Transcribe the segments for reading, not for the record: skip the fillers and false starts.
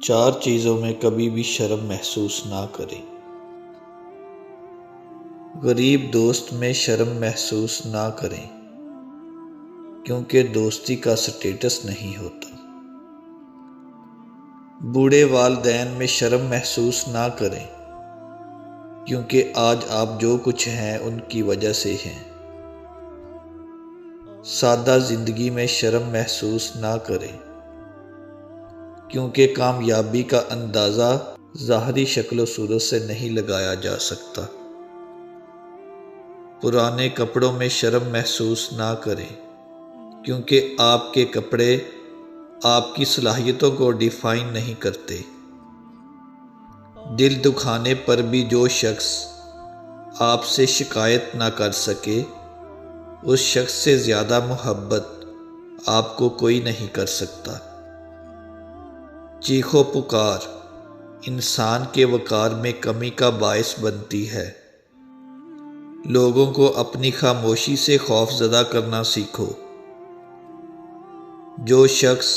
4 چیزوں میں کبھی بھی شرم محسوس نہ کریں۔ غریب دوست میں شرم محسوس نہ کریں، کیونکہ دوستی کا سٹیٹس نہیں ہوتا۔ بوڑھے والدین میں شرم محسوس نہ کریں، کیونکہ آج آپ جو کچھ ہیں ان کی وجہ سے ہیں۔ سادہ زندگی میں شرم محسوس نہ کریں، کیونکہ کامیابی کا اندازہ ظاہری شکل و صورت سے نہیں لگایا جا سکتا۔ پرانے کپڑوں میں شرم محسوس نہ کریں، کیونکہ آپ کے کپڑے آپ کی صلاحیتوں کو ڈیفائن نہیں کرتے۔ دل دکھانے پر بھی جو شخص آپ سے شکایت نہ کر سکے، اس شخص سے زیادہ محبت آپ کو کوئی نہیں کر سکتا۔ چیخ و پکار انسان کے وقار میں کمی کا باعث بنتی ہے۔ لوگوں کو اپنی خاموشی سے خوف زدہ کرنا سیکھو۔ جو شخص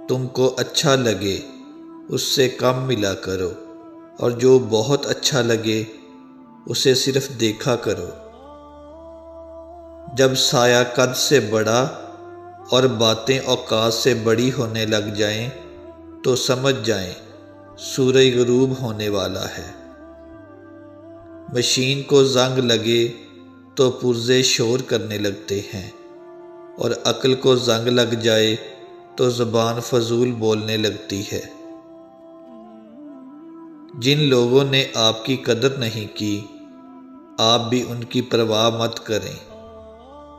تم کو اچھا لگے اس سے کم ملا کرو، اور جو بہت اچھا لگے اسے صرف دیکھا کرو۔ جب سایہ قد سے بڑا اور باتیں اوقات سے بڑی ہونے لگ جائیں تو سمجھ جائیں سورج غروب ہونے والا ہے۔ مشین کو زنگ لگے تو پرزے شور کرنے لگتے ہیں، اور عقل کو زنگ لگ جائے تو زبان فضول بولنے لگتی ہے۔ جن لوگوں نے آپ کی قدر نہیں کی، آپ بھی ان کی پرواہ مت کریں۔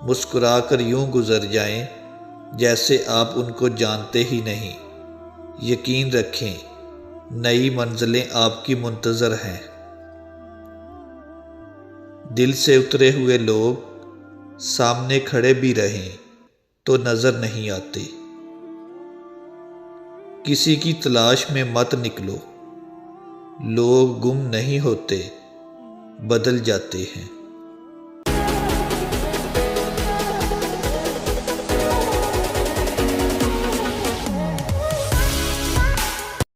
مسکرا کر یوں گزر جائیں جیسے آپ ان کو جانتے ہی نہیں۔ یقین رکھیں نئی منزلیں آپ کی منتظر ہیں۔ دل سے اترے ہوئے لوگ سامنے کھڑے بھی رہیں تو نظر نہیں آتے۔ کسی کی تلاش میں مت نکلو، لوگ گم نہیں ہوتے، بدل جاتے ہیں۔